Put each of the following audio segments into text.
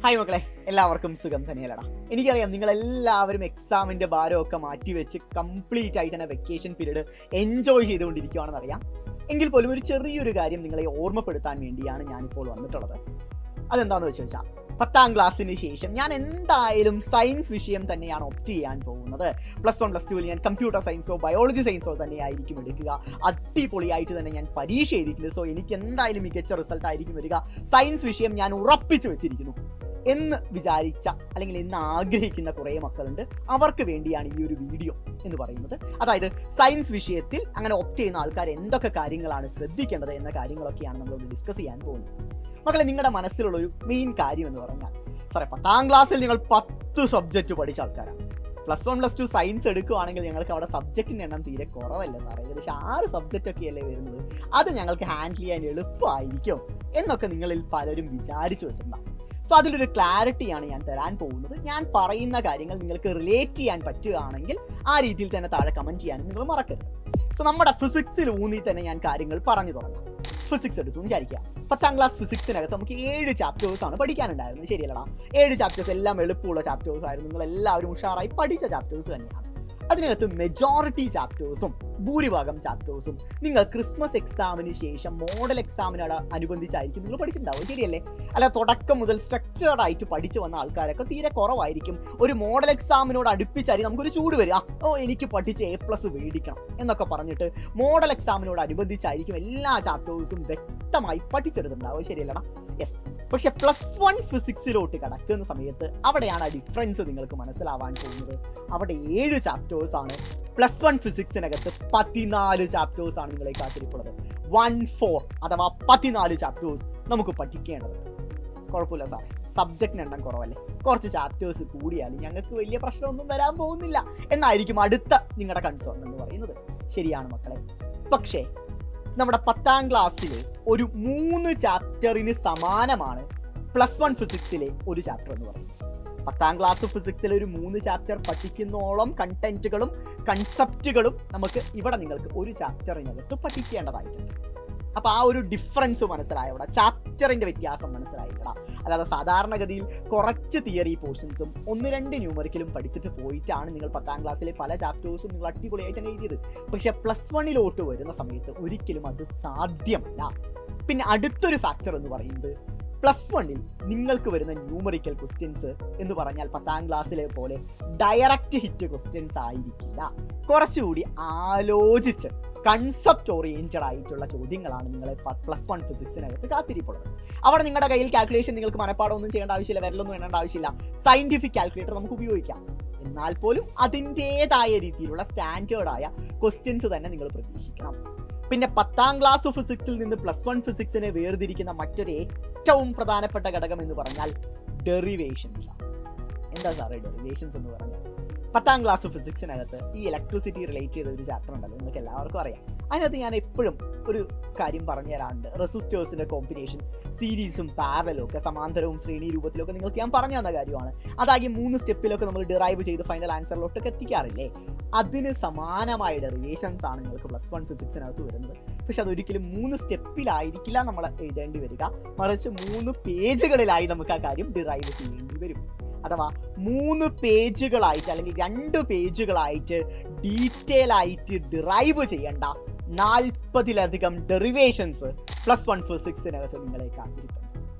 Hi മക്കളെ, എല്ലാവർക്കും സുഖം തന്നെയല്ലടാ. എനിക്കറിയാം നിങ്ങളെല്ലാവരും എക്സാമിൻ്റെ ഭാരമൊക്കെ മാറ്റിവെച്ച് കംപ്ലീറ്റ് ആയി തന്നെ വെക്കേഷൻ പീരീഡ് എൻജോയ് ചെയ്തുകൊണ്ടിരിക്കുകയാണെന്നറിയാം. എങ്കിൽ പോലും ഒരു ചെറിയൊരു കാര്യം നിങ്ങളെ ഓർമ്മപ്പെടുത്താൻ വേണ്ടിയാണ് ഞാനിപ്പോൾ വന്നിട്ടുള്ളത്. അതെന്താണെന്ന് വെച്ചാൽ 10ാം ക്ലാസ്സിന് ശേഷം ഞാൻ എന്തായാലും സയൻസ് വിഷയം തന്നെയാണ് ഓപ്റ്റ് ചെയ്യാൻ പോകുന്നത്. +1 +2 ഞാൻ കമ്പ്യൂട്ടർ സയൻസോ ബയോളജി സയൻസോ തന്നെയായിരിക്കും എടുക്കുക. അടിപൊളിയായിട്ട് തന്നെ ഞാൻ പരീക്ഷ എഴുതിയിട്ടുണ്ട്. സോ എനിക്ക് എന്തായാലും മികച്ച റിസൾട്ട് ആയിരിക്കും വരിക. സയൻസ് വിഷയം ഞാൻ ഉറപ്പിച്ചു വെച്ചിരിക്കുന്നു എന്ന് വിചാരിച്ച അല്ലെങ്കിൽ എന്ന് ആഗ്രഹിക്കുന്ന കുറേ മക്കളുണ്ട്. അവർക്ക് വേണ്ടിയാണ് ഈ ഒരു വീഡിയോ എന്ന് പറയുന്നത്. അതായത് സയൻസ് വിഷയത്തിൽ അങ്ങനെ ഓപ്റ്റ് ചെയ്യുന്ന ആൾക്കാർ എന്തൊക്കെ കാര്യങ്ങളാണ് ശ്രദ്ധിക്കേണ്ടത് എന്ന കാര്യങ്ങളൊക്കെയാണ് നമ്മളോട് ഡിസ്കസ് ചെയ്യാൻ പോകുന്നത്. മക്കളെ, നിങ്ങളുടെ മനസ്സിലുള്ള ഒരു മെയിൻ കാര്യം എന്ന് പറഞ്ഞാൽ, സാറേ 10ാം ക്ലാസ്സിൽ നിങ്ങൾ 10 സബ്ജക്റ്റ് പഠിച്ച ആൾക്കാരാണ്. +1 +2 സയൻസ് എടുക്കുകയാണെങ്കിൽ ഞങ്ങൾക്ക് അവിടെ സബ്ജക്റ്റിൻ്റെ എണ്ണം തീരെ കുറവല്ല സാറേ, ഏകദേശം 6 സബ്ജക്റ്റ് ഒക്കെയല്ലേ വരുന്നത്. അത് ഞങ്ങൾക്ക് ഹാൻഡിൽ ചെയ്യാൻ എളുപ്പമായിരിക്കും എന്നൊക്കെ നിങ്ങളിൽ പലരും വിചാരിച്ചു വെച്ചിട്ടുണ്ടാകും. സോ അതിലൊരു ക്ലാരിറ്റിയാണ് ഞാൻ തരാൻ പോകുന്നത്. ഞാൻ പറയുന്ന കാര്യങ്ങൾ നിങ്ങൾക്ക് റിലേറ്റ് ചെയ്യാൻ പറ്റുകയാണെങ്കിൽ ആ രീതിയിൽ തന്നെ താഴെ കമൻറ്റ് ചെയ്യാനും നിങ്ങൾ മറക്കരുത്. സോ നമ്മുടെ ഫിസിക്സിൽ ഊന്നി തന്നെ ഞാൻ കാര്യങ്ങൾ പറഞ്ഞു തുടങ്ങാം. ഫിസിക്സ് എടുത്തു വിചാരിക്കുക. 10ാം ക്ലാസ് ഫിസിക്സിനകത്ത് നമുക്ക് 7 ചാപ്റ്റേഴ്സ് ആണ് പഠിക്കാനുണ്ടായിരുന്നത്. ശരിയല്ലടാ, 7 ചാപ്റ്റേഴ്സ് എല്ലാം എളുപ്പമുള്ള ചാപ്റ്റേഴ്സ് ആയിരുന്നു. നിങ്ങൾ എല്ലാവരും ഉഷാറായി പഠിച്ച ചാപ്റ്റേഴ്സ് തന്നെയാണ്. അതിനകത്ത് മെജോറിറ്റി ചാപ്റ്റേഴ്സും ഭൂരിഭാഗം ചാപ്റ്റേഴ്സും നിങ്ങൾ ക്രിസ്മസ് എക്സാമിന് ശേഷം മോഡൽ എക്സാമിനോട് അനുബന്ധിച്ചായിരിക്കും നിങ്ങൾ പഠിച്ചിട്ടുണ്ടാവും. ശരിയല്ലേ? അല്ല, തുടക്കം മുതൽ സ്ട്രക്ചേർഡ് ആയിട്ട് പഠിച്ചു വന്ന ആൾക്കാരൊക്കെ തീരെ കുറവായിരിക്കും. ഒരു മോഡൽ എക്സാമിനോട് അടുപ്പിച്ചായിരിക്കും നമുക്കൊരു ചൂട് വരിക. എനിക്ക് പഠിച്ച് A+ മേടിക്കണം എന്നൊക്കെ പറഞ്ഞിട്ട് മോഡൽ എക്സാമിനോട് അനുബന്ധിച്ചായിരിക്കും എല്ലാ ചാപ്റ്റേഴ്സും വ്യക്തമായി പഠിച്ചെടുത്തിട്ടുണ്ടാവും. ശരിയല്ലടാ? യെസ്. പക്ഷെ +1 ഫിസിക്സിലോട്ട് കടക്കുന്ന സമയത്ത് അവിടെയാണ് ആ ഡിഫറൻസ് നിങ്ങൾക്ക് മനസ്സിലാവാൻ പോകുന്നത്. അവിടെ 7 ചാപ്റ്റേഴ്സ് ആണ്. +1 ഫിസിക്സിനകത്ത് 14 ചാപ്റ്റേഴ്സ് ആണ് നിങ്ങളെ കാത്തിരിപ്പുള്ളത്. 14 അഥവാ 14 ചാപ്റ്റേഴ്സ് നമുക്ക് പഠിക്കേണ്ടത്. കുഴപ്പമില്ല സാറേ, സബ്ജക്റ്റിന് എണ്ണം കുറവല്ലേ, കുറച്ച് ചാപ്റ്റേഴ്സ് കൂടിയാലും ഞങ്ങൾക്ക് വലിയ പ്രശ്നമൊന്നും വരാൻ പോകുന്നില്ല എന്നായിരിക്കും അടുത്ത നിങ്ങളുടെ കൺസേൺ എന്ന് പറയുന്നത്. ശരിയാണ് മക്കളെ. പക്ഷേ നമ്മുടെ 10ാം ക്ലാസ്സിൽ ഒരു 3 ചാപ്റ്ററിന് സമാനമാണ് +1 ഫിസിക്സിലെ ഒരു ചാപ്റ്റർ എന്ന് പറയുന്നത്. 10ാം ക്ലാസ് ഫിസിക്സിലെ ഒരു 3 ചാപ്റ്റർ പഠിക്കുന്നോളം കണ്ടന്റുകളും കൺസെപ്റ്റുകളും നമുക്ക് ഇവിടെ നിങ്ങൾക്ക് ഒരു ചാപ്റ്ററിനകത്ത് പഠിക്കേണ്ടതായിട്ടുണ്ട്. അപ്പോൾ ആ ഒരു ഡിഫറൻസ് മനസ്സിലായവിടെ, ചാപ്റ്ററിൻ്റെ വ്യത്യാസം മനസ്സിലായില്ലടാ. അല്ലാതെ സാധാരണഗതിയിൽ കുറച്ച് തിയറി പോർഷൻസും 1-2 ന്യൂമറിക്കലും പഠിച്ചിട്ട് പോയിട്ടാണ് നിങ്ങൾ 10ാം ക്ലാസ്സിലെ പല ചാപ്റ്റേഴ്സും നിങ്ങൾ അടിപൊളിയായിട്ട് തന്നെ എഴുതിയത്. പക്ഷേ +1 വരുന്ന സമയത്ത് ഒരിക്കലും അത് സാധ്യമല്ല. പിന്നെ അടുത്തൊരു ഫാക്ടർ എന്ന് പറയുന്നത്, +1 നിങ്ങൾക്ക് വരുന്ന ന്യൂമറിക്കൽ ക്വസ്റ്റ്യൻസ് എന്ന് പറഞ്ഞാൽ 10ാം ക്ലാസ്സിലെ പോലെ ഡയറക്റ്റ് ഹിറ്റ് ക്വസ്റ്റ്യൻസ് ആയിരിക്കില്ല. കുറച്ചുകൂടി ആലോചിച്ച് കൺസെപ്റ്റ് ഓറിയൻറ്റഡ് ആയിട്ടുള്ള ചോദ്യങ്ങളാണ് നിങ്ങളെ +1 ഫിസിക്സിനകത്ത് കാത്തിരിപ്പുള്ളത്. അവിടെ നിങ്ങളുടെ കയ്യിൽ കാൽക്കുലേഷൻ നിങ്ങൾക്ക് മനപ്പാടമൊന്നും ചെയ്യേണ്ട ആവശ്യമില്ല, വിരലൊന്നും എണ്ണേണ്ട ആവശ്യമില്ല. സയൻറ്റിഫിക് കാൽക്കുലേറ്റർ നമുക്ക് ഉപയോഗിക്കാം. എന്നാൽ പോലും അതിൻ്റേതായ രീതിയിലുള്ള സ്റ്റാൻഡേർഡായ ക്വസ്റ്റ്യൻസ് തന്നെ നിങ്ങൾ പ്രതീക്ഷിക്കണം. പിന്നെ 10ാം ക്ലാസ് ഫിസിക്സിൽ നിന്ന് +1 ഫിസിക്സിനെ വേർതിരിക്കുന്ന മറ്റൊരു ഏറ്റവും പ്രധാനപ്പെട്ട ഘടകം എന്ന് പറഞ്ഞാൽ ഡെറിവേഷൻസ് ആണ്. എന്താ സാറേ ഡെറിവേഷൻസ് എന്ന് പറഞ്ഞാൽ? 10ാം ക്ലാസ് ഫിസിക്സിനകത്ത് ഈ ഇലക്ട്രിസിറ്റി റിലേറ്റ് ചെയ്ത ഒരു ചാപ്റ്റർ ഉണ്ടല്ലോ, നിങ്ങൾക്ക് എല്ലാവർക്കും അറിയാം. അതിനകത്ത് ഞാൻ എപ്പോഴും ഒരു കാര്യം പറഞ്ഞു തരാറുണ്ട്. റെസിസ്റ്റേഴ്സിൻ്റെ കോമ്പിനേഷൻ, സീരീസും പാരലലും ഒക്കെ, സമാന്തരവും ശ്രേണി രൂപത്തിലൊക്കെ നിങ്ങൾക്ക് ഞാൻ പറഞ്ഞു തന്ന കാര്യമാണ്. അതാകെ 3 സ്റ്റെപ്പിലൊക്കെ നമ്മൾ ഡിറൈവ് ചെയ്ത് ഫൈനൽ ആൻസറിലോട്ടൊക്കെ എത്തിക്കാറില്ലേ? അതിന് സമാനമായ ഡെറിവേഷൻസ് ആണ് നിങ്ങൾക്ക് +1 ഫിസിക്സിനകത്ത് വരുന്നത്. പക്ഷെ അതൊരിക്കലും 3 സ്റ്റെപ്പിലായിരിക്കില്ല നമ്മൾ എഴുതേണ്ടി വരിക, മറിച്ച് 3 പേജുകളിലായി നമുക്ക് ആ കാര്യം ഡിറൈവ് ചെയ്യേണ്ടി വരും. അഥവാ 3 പേജുകളായിട്ട് അല്ലെങ്കിൽ 2 പേജുകളായിട്ട് ഡീറ്റെയിൽ ആയിട്ട് ഡിറൈവ് ചെയ്യേണ്ട 40-ലധികം ഡെറിവേഷൻസ് +1 ഫിസിക്സിനകത്ത് നിങ്ങളെ കാത്തിരിക്കുന്നു.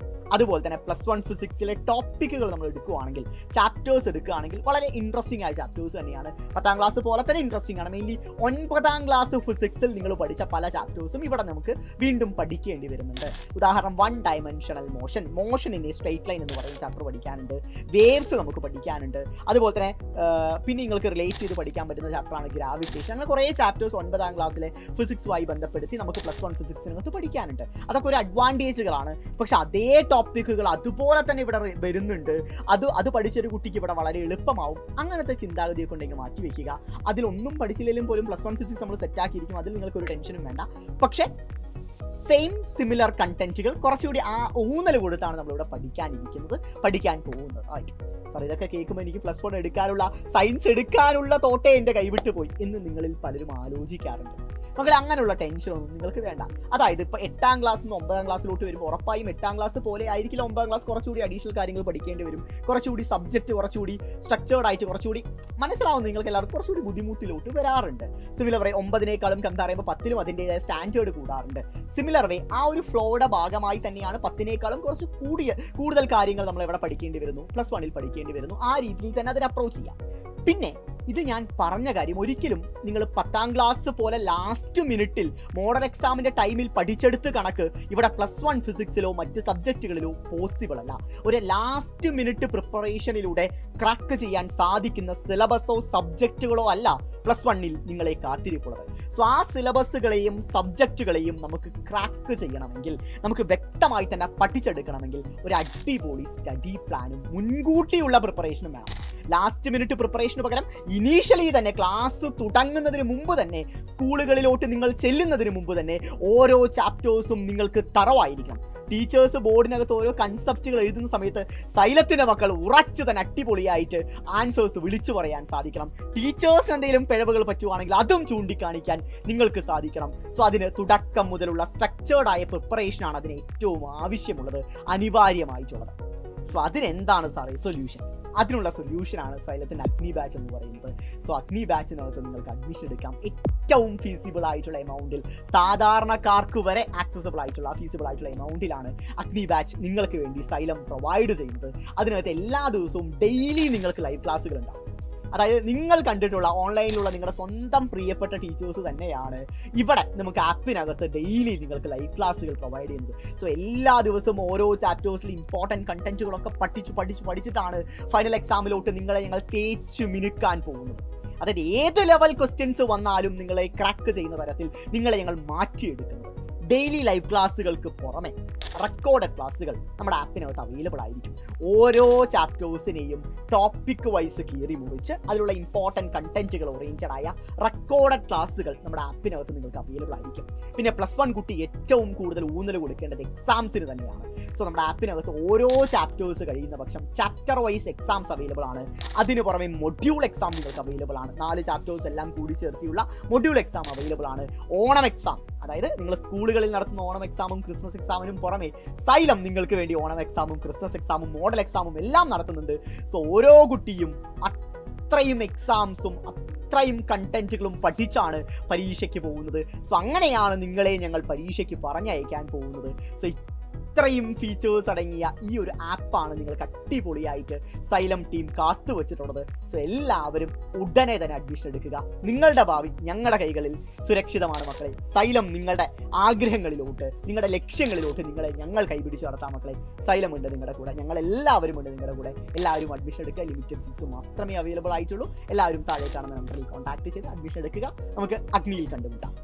അതുപോലെ തന്നെ +1 ഫിസിക്സിലെ ടോപ്പിക്കുകൾ നമ്മൾ എടുക്കുകയാണെങ്കിൽ, ചാപ്റ്റേഴ്സ് എടുക്കുകയാണെങ്കിൽ വളരെ ഇൻട്രസ്റ്റിംഗ് ആയ ചാപ്റ്റേഴ്സ് തന്നെയാണ്. 10ാം ക്ലാസ് പോലെ തന്നെ ഇൻട്രസ്റ്റിംഗ് ആണ്. മെയിൻലി 9ാം ക്ലാസ് ഫിസിക്സിൽ നിങ്ങൾ പഠിച്ച പല ചാപ്റ്റേഴ്സും ഇവിടെ നമുക്ക് വീണ്ടും പഠിക്കേണ്ടി വരുന്നുണ്ട്. ഉദാഹരണം 1 dimensional motion in A straight line എന്ന് പറയുന്ന ചാപ്റ്റർ പഠിക്കാനുണ്ട്. വേവ്സ് നമുക്ക് പഠിക്കാനുണ്ട്. അതുപോലെ തന്നെ പിന്നെ നിങ്ങൾക്ക് റിലേറ്റ് ചെയ്ത് പഠിക്കാൻ പറ്റുന്ന ചാപ്റ്ററാണ് ഗ്രാവിറ്റേഷൻ. അങ്ങനെ കുറേ ചാപ്റ്റേഴ്സ് 9ാം ക്ലാസ്സിലെ ഫിസിക്സുമായി ബന്ധപ്പെടുത്തി നമുക്ക് +1 ഫിസിക്സിനകത്ത് പഠിക്കാനുണ്ട്. അതൊക്കെ ഒരു അഡ്വാൻറ്റേജുകളാണ്. പക്ഷെ അതേ ടോപ്പിക്കുകൾ അതുപോലെ തന്നെ ഇവിടെ വരുന്നുണ്ട്. അത് പഠിച്ചൊരു കുട്ടിക്ക് ഇവിടെ വളരെ എളുപ്പമാവും. അങ്ങനത്തെ ചിന്താഗതിയൊക്കെ ഉണ്ടെങ്കിൽ മാറ്റി വയ്ക്കുക. അതിലൊന്നും പഠിച്ചില്ലെങ്കിലും പോലും +1 ഫിസിക്സ് നമ്മൾ സെറ്റാക്കിയിരിക്കും. അതിൽ നിങ്ങൾക്കൊരു ടെൻഷനും വേണ്ട. പക്ഷേ സിമിലർ കണ്ടന്റുകൾ കുറച്ചുകൂടി ആ ഊന്നൽ കൊടുത്താണ് നമ്മളിവിടെ പഠിക്കാൻ പോകുന്നത്. സാർ, ഇതൊക്കെ കേൾക്കുമ്പോൾ എനിക്ക് +1 എടുക്കാനുള്ള, സയൻസ് എടുക്കാനുള്ള തോട്ടേ എൻ്റെ കൈവിട്ട് പോയി എന്ന് നിങ്ങളിൽ പലരും ആലോചിക്കാറുണ്ട്. മക്കളെ അങ്ങനെയുള്ള ടെൻഷനൊന്നും നിങ്ങൾക്ക് വേണ്ട. അതായത് ഇപ്പോൾ 8ാം ക്ലാസ്സിൽ നിന്ന് 9ാം ക്ലാസ്സിലോട്ട് വരുമ്പോൾ ഉറപ്പായും 8ാം ക്ലാസ് പോലെ ആയിരിക്കില്ല 9ാം ക്ലാസ്. കുറച്ചുകൂടി അഡീഷണൽ കാര്യങ്ങൾ പഠിക്കേണ്ടി വരും, കുറച്ചുകൂടി സബ്ജക്റ്റ് കുറച്ചുകൂടി സ്ട്രക്ചേർഡ് ആയിട്ട് കുറച്ചുകൂടി മനസ്സിലാവും നിങ്ങൾക്ക് എല്ലാവർക്കും കുറച്ചുകൂടി ബുദ്ധിമുട്ടിലോട്ട് വരാറുണ്ട്. സിമിലർ വേ 9നേക്കാളും കമ്പയർ ചെയ്യുമ്പോൾ 10നും അതിൻ്റെതായ സ്റ്റാൻഡേർഡ് കൂടാറുണ്ട്. സിമിലർ വേ ആ ഒരു ഫ്ലോയുടെ ഭാഗമായി തന്നെയാണ് 10നേക്കാളും കുറച്ച് കൂടുതൽ കാര്യങ്ങൾ നമ്മൾ എവിടെ പഠിക്കേണ്ടി വരുന്നു, +1 പഠിക്കേണ്ടി വരുന്നു. ആ രീതിയിൽ തന്നെ അതിനെ അപ്രോച്ച് ചെയ്യാം. പിന്നെ ഇത് ഞാൻ പറഞ്ഞ കാര്യം ഒരിക്കലും നിങ്ങൾ 10ാം ക്ലാസ് പോലെ ലാസ്റ്റ് മിനിറ്റിൽ മോഡൽ എക്സാമിൻ്റെ ടൈമിൽ പഠിച്ചെടുത്ത് കണക്ക് ഇവിടെ +1 ഫിസിക്സിലോ മറ്റ് സബ്ജക്റ്റുകളിലോ പോസിബിൾ അല്ല. ഒരു ലാസ്റ്റ് മിനിറ്റ് പ്രിപ്പറേഷനിലൂടെ ക്രാക്ക് ചെയ്യാൻ സാധിക്കുന്ന സിലബസോ സബ്ജക്റ്റുകളോ അല്ല +1 നിങ്ങളെ കാത്തിരിപ്പുള്ളത്. സോ ആ സിലബസുകളെയും സബ്ജക്റ്റുകളെയും നമുക്ക് ക്രാക്ക് ചെയ്യണമെങ്കിൽ, നമുക്ക് വ്യക്തമായി തന്നെ പഠിച്ചെടുക്കണമെങ്കിൽ ഒരു അടിപൊളി സ്റ്റഡി പ്ലാനും മുൻകൂട്ടിയുള്ള പ്രിപ്പറേഷനും വേണം. ലാസ്റ്റ് മിനിറ്റ് പ്രിപ്പറേഷന് പകരം ഇനീഷ്യലി തന്നെ ക്ലാസ് തുടങ്ങുന്നതിന് മുമ്പ് തന്നെ, സ്കൂളുകളിലോട്ട് നിങ്ങൾ ചെല്ലുന്നതിന് മുമ്പ് തന്നെ ഓരോ ചാപ്റ്റേഴ്സും നിങ്ങൾക്ക് തറവായിരിക്കണം. ടീച്ചേഴ്സ് ബോർഡിനകത്ത് ഓരോ കൺസെപ്റ്റുകൾ എഴുതുന്ന സമയത്ത് സൈലത്തിൻ്റെ മക്കൾ ഉറച്ച് തന്നെ അടിപൊളിയായിട്ട് ആൻസേഴ്സ് വിളിച്ചു പറയാൻ സാധിക്കണം. ടീച്ചേഴ്സിന് എന്തെങ്കിലും പിഴവുകൾ പറ്റുവാണെങ്കിൽ അതും ചൂണ്ടിക്കാണിക്കാൻ നിങ്ങൾക്ക് സാധിക്കണം. സോ അതിന് തുടക്കം മുതലുള്ള സ്ട്രക്ചേർഡായ പ്രിപ്പറേഷനാണ് അതിന് ഏറ്റവും ആവശ്യമുള്ളത്, അനിവാര്യമായിട്ടുള്ളത്. സോ അതിനെന്താണ് സാറേ സൊല്യൂഷൻ? അതിനുള്ള സൊല്യൂഷനാണ് സൈലത്തിൻ്റെ അഗ്നി ബാച്ച് എന്ന് പറയുന്നത്. സോ അഗ്നി ബാച്ചിനകത്ത് നിങ്ങൾക്ക് അഡ്മിഷൻ എടുക്കാം. ഏറ്റവും ഫീസിബിൾ ആയിട്ടുള്ള എമൗണ്ടിൽ, സാധാരണക്കാർക്ക് വരെ ആക്സസിബിൾ ആയിട്ടുള്ള ഫീസിബിൾ ആയിട്ടുള്ള എമൗണ്ടിലാണ് അഗ്നി ബാച്ച് നിങ്ങൾക്ക് വേണ്ടി സൈലം പ്രൊവൈഡ് ചെയ്യുന്നത്. അതിനകത്ത് എല്ലാ ദിവസവും ഡെയിലി നിങ്ങൾക്ക് ലൈവ് ക്ലാസ്സുകൾ ഉണ്ടാവും. അതായത് നിങ്ങൾ കണ്ടിട്ടുള്ള ഓൺലൈനിലുള്ള നിങ്ങളുടെ സ്വന്തം പ്രിയപ്പെട്ട ടീച്ചേഴ്സ് തന്നെയാണ് ഇവിടെ നമുക്ക് ആപ്പിനകത്ത് ഡെയിലി നിങ്ങൾക്ക് ലൈവ് ക്ലാസ്സുകൾ പ്രൊവൈഡ് ചെയ്യുന്നത്. സോ എല്ലാ ദിവസവും ഓരോ ചാപ്റ്റേഴ്സിലും ഇമ്പോർട്ടൻറ്റ് കണ്ടന്റുകളൊക്കെ പഠിച്ചിട്ടാണ് ഫൈനൽ എക്സാമിലോട്ട് നിങ്ങളെ ഞങ്ങൾ തേച്ച് മിനുക്കാൻ പോകുന്നത്. അതായത് ഏത് ലെവൽ ക്വസ്റ്റ്യൻസ് വന്നാലും നിങ്ങളെ ക്രാക്ക് ചെയ്യുന്ന തരത്തിൽ നിങ്ങളെ ഞങ്ങൾ മാറ്റിയെടുക്കുന്നത്. ഡെയിലി ലൈവ് ക്ലാസ്സുകൾക്ക് പുറമെ റെക്കോർഡഡ് ക്ലാസ്സുകൾ നമ്മുടെ ആപ്പിനകത്ത് അവൈലബിൾ ആയിരിക്കും. ഓരോ ചാപ്റ്റേഴ്സിനെയും ടോപ്പിക് വൈസ് കീറി മുറിച്ച് അതിലുള്ള ഇമ്പോർട്ടൻറ്റ് കണ്ടന്റുകൾ ഓറിയൻറ്റഡ് ആയ റെക്കോർഡഡ് ക്ലാസ്സുകൾ നമ്മുടെ ആപ്പിനകത്ത് നിങ്ങൾക്ക് അവൈലബിൾ ആയിരിക്കും. പിന്നെ +1 കുട്ടി ഏറ്റവും കൂടുതൽ ഊന്നൽ കൊടുക്കേണ്ടത് എക്സാംസിന് തന്നെയാണ്. സോ നമ്മുടെ ആപ്പിനകത്ത് ഓരോ ചാപ്റ്റേഴ്സ് കഴിയുന്ന പക്ഷം ചാപ്റ്റർ വൈസ് എക്സാംസ് അവൈലബിൾ ആണ്. അതിന് പുറമെ മൊഡ്യൂൾ എക്സാം നിങ്ങൾക്ക് അവൈലബിൾ ആണ്. 4 ചാപ്റ്റേഴ്സ് എല്ലാം കൂടി ചേർത്തിയുള്ള മൊഡ്യൂൾ എക്സാം അവൈലബിൾ ആണ്. ഓണം എക്സാം, അതായത് നിങ്ങൾ സ്കൂളുകളിൽ നടത്തുന്ന ഓണം എക്സാമും ക്രിസ്മസ് എക്സാമിനും പുറമെ സൈലം നിങ്ങൾക്ക് വേണ്ടി ഓണം എക്സാമും ക്രിസ്മസ് എക്സാമും മോഡൽ എക്സാമും എല്ലാം നടത്തുന്നുണ്ട്. സോ ഓരോ കുട്ടിയും അത്രയും എക്സാംസും അത്രയും കണ്ടന്റുകളും പഠിച്ചാണ് പരീക്ഷയ്ക്ക് പോകുന്നത്. സോ അങ്ങനെയാണ് നിങ്ങളെ ഞങ്ങൾ പരീക്ഷയ്ക്ക് പറഞ്ഞയക്കാൻ പോകുന്നത്. സോ ഇത്രയും ഫീച്ചേഴ്സ് അടങ്ങിയ ഈ ഒരു ആപ്പാണ് നിങ്ങൾക്ക് അടിപൊളിയായിട്ട് സൈലം ടീം കാത്തു വെച്ചിട്ടുള്ളത്. സോ എല്ലാവരും ഉടനെ തന്നെ അഡ്മിഷൻ എടുക്കുക. നിങ്ങളുടെ ഭാവി ഞങ്ങളുടെ കൈകളിൽ സുരക്ഷിതമാണ് മക്കളെ. സൈലം നിങ്ങളുടെ ആഗ്രഹങ്ങളിലോട്ട്, നിങ്ങളുടെ ലക്ഷ്യങ്ങളിലോട്ട് നിങ്ങളെ ഞങ്ങൾ കൈപിടിച്ച് നടത്താം മക്കളെ. സൈലം ഉണ്ട് നിങ്ങളുടെ കൂടെ, ഞങ്ങൾ എല്ലാവരും ഉണ്ട് നിങ്ങളുടെ കൂടെ. എല്ലാവരും അഡ്മിഷൻ എടുക്കുക. ലിമിറ്റഡ് സീറ്റ്സ് മാത്രമേ അവൈലബിൾ ആയിട്ടുള്ളൂ. എല്ലാവരും താഴെ കാണുന്ന നമ്പറിൽ കോൺടാക്ട് ചെയ്ത് അഡ്മിഷൻ എടുക്കുക. നമുക്ക് അഗ്നിയിൽ കണ്ടുമുട്ടാം.